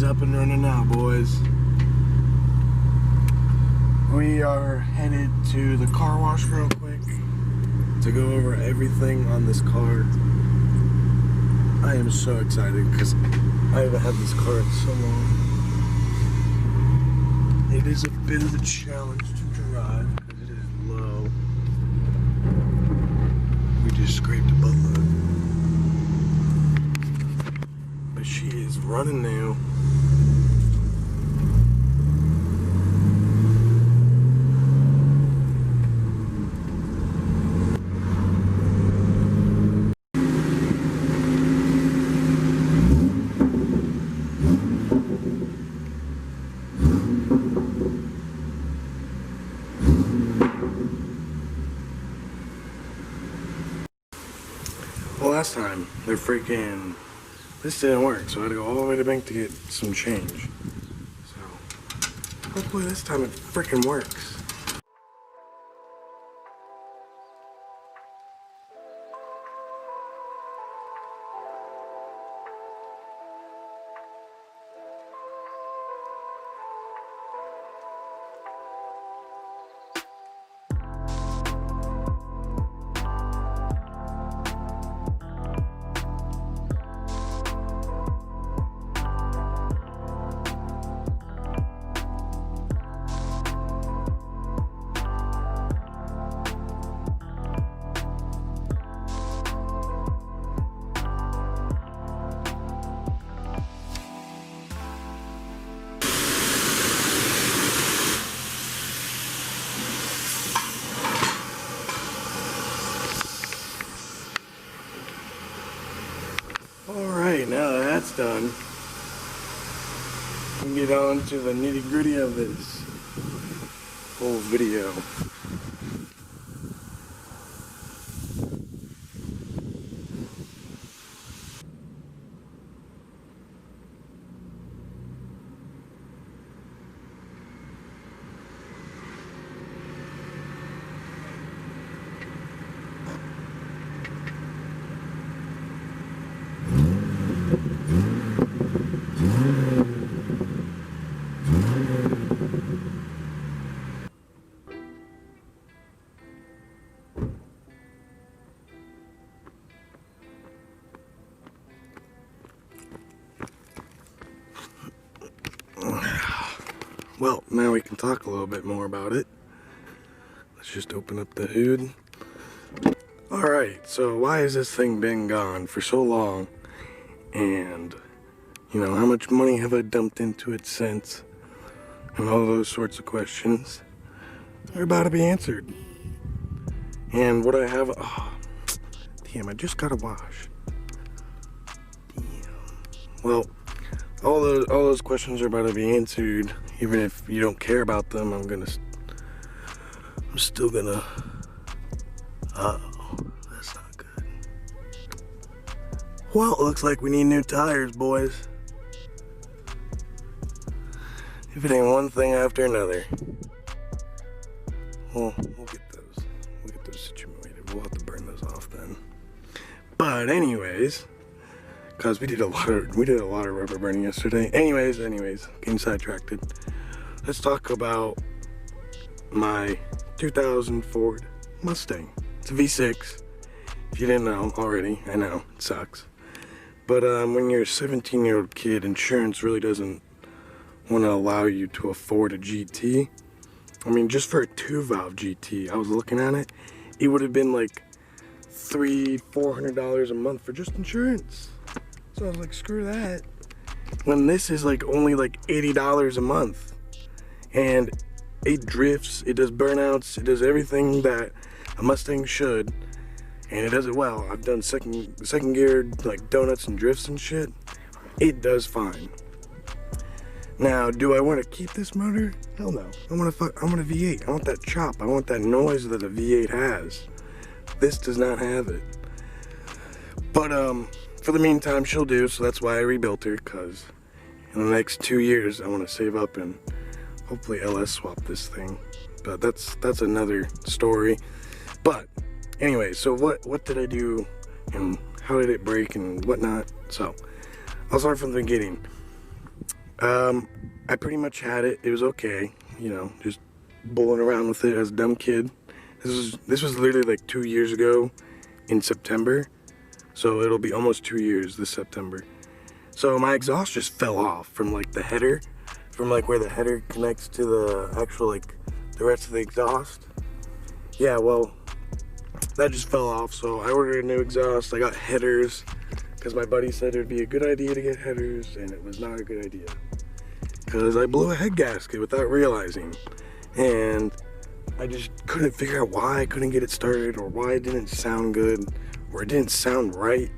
up and running now, boys. We are headed to the car wash real quick to go over everything on this car. I am so excited because I haven't had this car in so long. It is a bit of a challenge to drive because it is low. We just scraped a butt load. But she is running now. Well, last time, this didn't work, so I had to go all the way to the bank to get some change. So, hopefully this time it freaking works. Alright, now that that's done, we can get on to the nitty-gritty of this whole video. Well, now we can talk a little bit more about it. Let's just open up the hood. Alright, so why has this thing been gone for so long? And, you know, how much money have I dumped into it since? And all those sorts of questions. They're about to be answered. And what I have, oh, damn, I just got to wash. Damn. Well, all those questions are about to be answered. Even if you don't care about them, I'm still gonna, oh, that's not good. Well, it looks like we need new tires, boys. If it ain't one thing after another. Well, we'll get those situated. We'll have to burn those off then. But anyways, because we did a lot of rubber burning yesterday. Anyways, getting sidetracked. Let's talk about my 2000 Ford Mustang. It's a V6. If you didn't know already, I know, it sucks. But when you're a 17-year-old kid, insurance really doesn't want to allow you to afford a GT. I mean, just for a 2-valve GT, I was looking at it, it would have been like $300-400 a month for just insurance. So I was like, screw that. When this is like only like $80 a month. And it drifts, it does burnouts, it does everything that a Mustang should. And it does it well. I've done second gear like donuts and drifts and shit. It does fine. Now, do I want to keep this motor? Hell no. I want a V8. I want that chop. I want that noise that a V8 has. This does not have it. But for the meantime, she'll do, so that's why I rebuilt her, because in the next 2 years, I want to save up and hopefully LS swap this thing. But that's another story. But anyway, so what did I do and how did it break and whatnot? So I'll start from the beginning. I pretty much had it. It was okay, you know, just bulling around with it as a dumb kid. This was literally like 2 years ago in September, so it'll be almost 2 years this September. So my exhaust just fell off from like the header, from like where the header connects to the actual like the rest of the exhaust. Yeah, well, that just fell off, so I ordered a new exhaust. I got headers because my buddy said it would be a good idea to get headers, and it was not a good idea because I blew a head gasket without realizing, and I just couldn't figure out why I couldn't get it started, or why it didn't sound good, or it didn't sound right.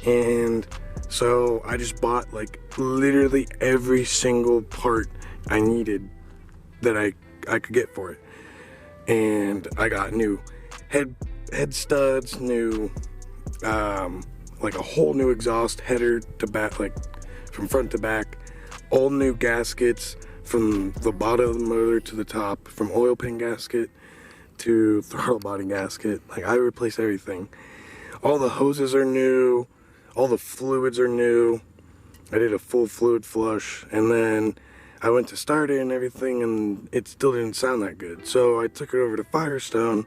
And so I just bought like literally every single part I needed that I could get for it, and I got new head studs, new like a whole new exhaust header to back, like from front to back, all new gaskets from the bottom of the motor to the top, from oil pan gasket to throttle body gasket. Like, I replaced everything. All the hoses are new, all the fluids are new. I did a full fluid flush, and then I went to start it and everything, and it still didn't sound that good. So I took it over to Firestone,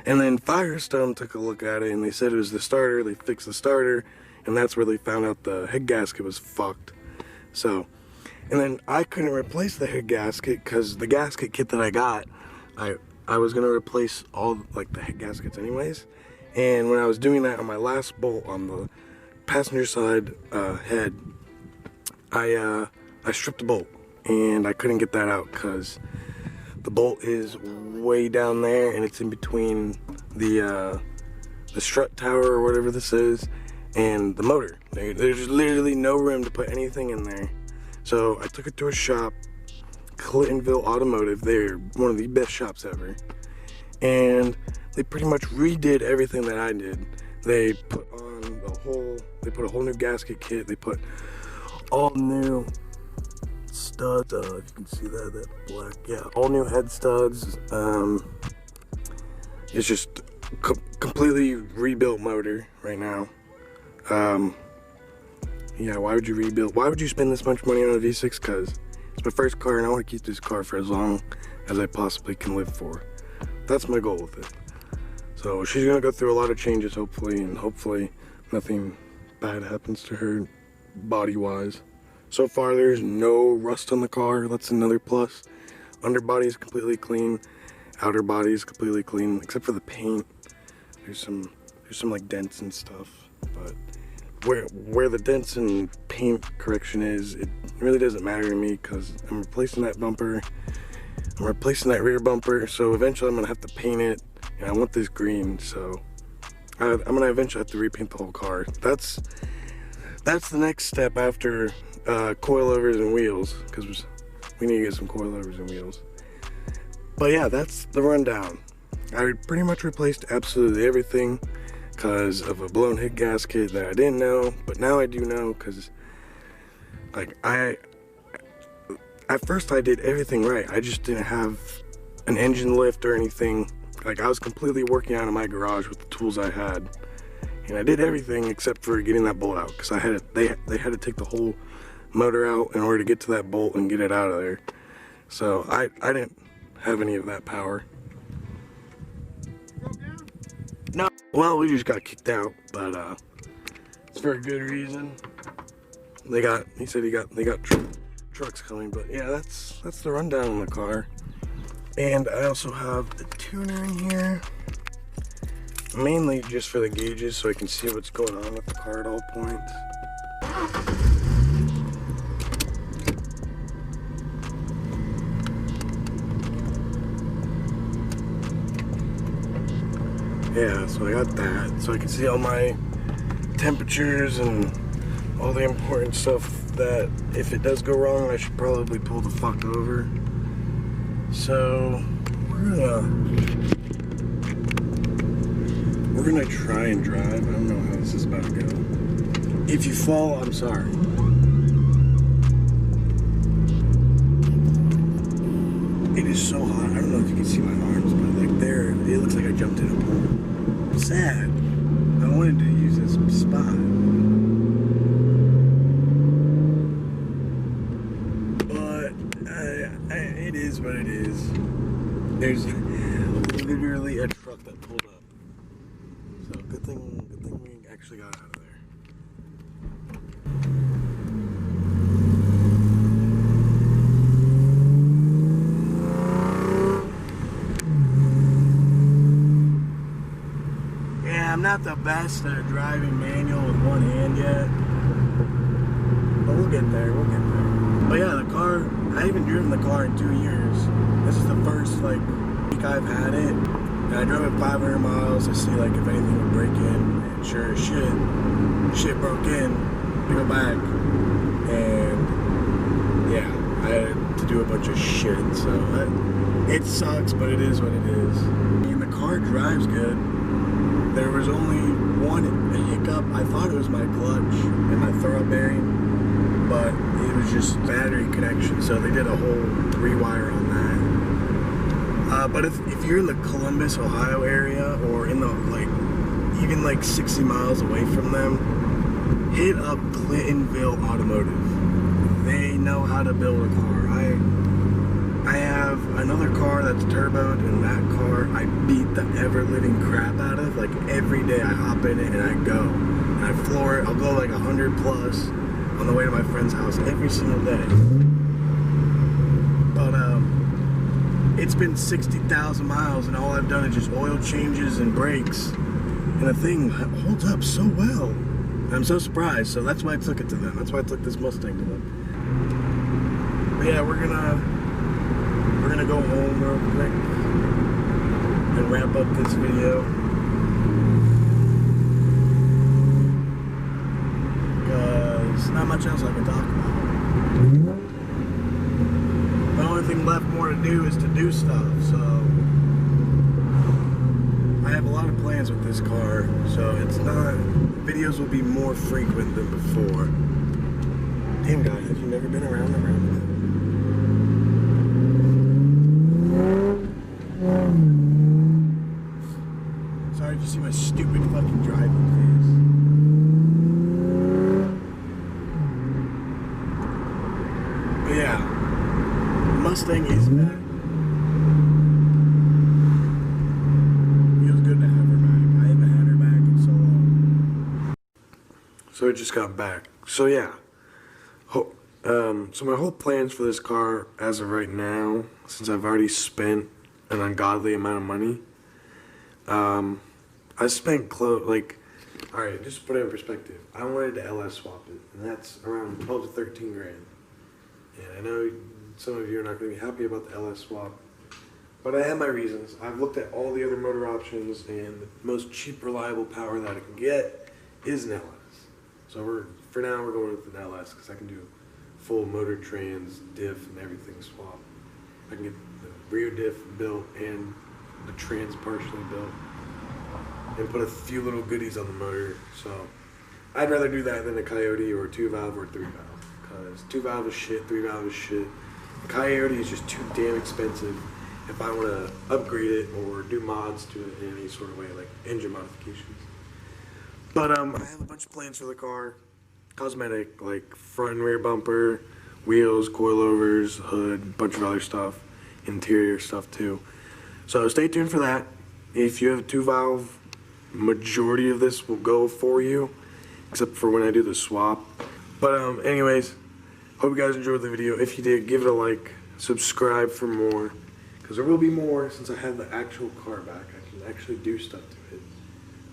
and then Firestone took a look at it, and they said it was the starter. They fixed the starter, and that's where they found out the head gasket was fucked. So, and then I couldn't replace the head gasket because the gasket kit that I got, I was gonna replace all like the head gaskets anyways. And when I was doing that on my last bolt on the passenger side head, I stripped the bolt, and I couldn't get that out because the bolt is way down there, and it's in between the strut tower or whatever this is and the motor. There's literally no room to put anything in there. So I took it to a shop, Clintonville Automotive. They're one of the best shops ever, and they pretty much redid everything that I did. They put on they put a whole new gasket kit. They put all new studs. If you can see that black, yeah, all new head studs. It's just completely rebuilt motor right now. Yeah, why would you rebuild? Why would you spend this much money on a V6? Because it's my first car, and I want to keep this car for as long as I possibly can live for. That's my goal with it. So she's gonna go through a lot of changes, hopefully, and hopefully nothing bad happens to her body-wise. So far, there's no rust on the car. That's another plus. Underbody is completely clean. Outer body is completely clean, except for the paint. There's some like dents and stuff, but where the dents and paint correction is, it really doesn't matter to me because I'm replacing that bumper. I'm replacing that rear bumper, so eventually I'm gonna have to paint it, and I want this green, so I'm gonna eventually have to repaint the whole car. That's the next step after coilovers and wheels, because we need to get some coilovers and wheels. But yeah, that's the rundown. I pretty much replaced absolutely everything because of a blown head gasket that I didn't know, but now I do know, because like at first I did everything right. I just didn't have an engine lift or anything. Like, I was completely working out of my garage with the tools I had, and I did everything except for getting that bolt out, because they had to take the whole motor out in order to get to that bolt and get it out of there. So I didn't have any of that power. No, well, we just got kicked out, but it's for a good reason. He said they got trucks coming, but yeah, that's the rundown on the car. And I also have a tuner in here, mainly just for the gauges, so I can see what's going on with the car at all points. Yeah, so I got that, so I can see all my temperatures and all the important stuff that if it does go wrong, I should probably pull the fuck over. So we're gonna try and drive. I don't know how this is about to go. If you fall, I'm sorry. It is so hot. I don't know if you can see my arms, but like there, it looks like I jumped in a pool. Sad. I wanted to use this spot. It is what it is. There's literally a truck that pulled up. So good thing we actually got out of there. Yeah, I'm not the best at driving manual with one hand yet. But we'll get there, But yeah, the car, I haven't driven the car in 2 years. This is the first like week I've had it. And I drove it 500 miles to see like if anything would break in. And sure as shit broke in. To go back. And yeah, I had to do a bunch of shit. So it sucks, but it is what it is. I mean, the car drives good. There was only one hiccup. I thought it was my clutch and my throw bearing. But it was just battery connection, so they did a whole rewire on that. But if you're in the Columbus, Ohio area, or in the even 60 miles away from them, hit up Clintonville Automotive. They know how to build a car. I have another car that's turboed, and that car I beat the ever-living crap out of. Like every day I hop in it and I go. And I floor it. I'll go 100 plus. On the way to my friend's house every single day. But it's been 60,000 miles and all I've done is just oil changes and brakes. And the thing holds up so well. I'm so surprised, so that's why I took it to them. That's why I took this Mustang to them. But yeah, we're gonna go home real quick and wrap up this video. There's not much else I can talk about. The only thing left more to do is to do stuff, so I have a lot of plans with this car, so videos will be more frequent than before. Damn guys, have you never been around the roundabout? Sorry if you see my stupid fucking driving face. But yeah, Mustang is back. Feels good to have her back. I haven't had her back in so long. So it just got back. So yeah. So my whole plans for this car as of right now, since I've already spent an ungodly amount of money, I spent alright, just to put it in perspective, I wanted to LS swap it, and that's around 12 to 13 grand. And I know some of you are not going to be happy about the LS swap, but I have my reasons. I've looked at all the other motor options, and the most cheap, reliable power that I can get is an LS. So for now, we're going with an LS because I can do full motor, trans, diff, and everything swap. I can get the rear diff built and the trans partially built, and put a few little goodies on the motor. So I'd rather do that than a Coyote or a 2-valve or a 3-valve. Because 2-valve is shit, 3-valve is shit. The Coyote is just too damn expensive if I want to upgrade it or do mods to it in any sort of way, like engine modifications. But I have a bunch of plans for the car. Cosmetic, like front and rear bumper, wheels, coilovers, hood, bunch of other stuff, interior stuff too. So stay tuned for that. If you have a 2-valve, majority of this will go for you, except for when I do the swap. But anyways, hope you guys enjoyed the video. If you did, give it a like, subscribe for more, because there will be more since I have the actual car back. I can actually do stuff to it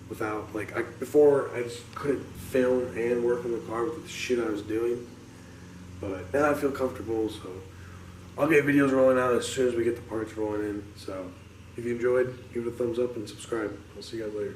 without, before I just couldn't film and work on the car with the shit I was doing. But now I feel comfortable, so I'll get videos rolling out as soon as we get the parts rolling in. So if you enjoyed, give it a thumbs up and subscribe. I'll see you guys later.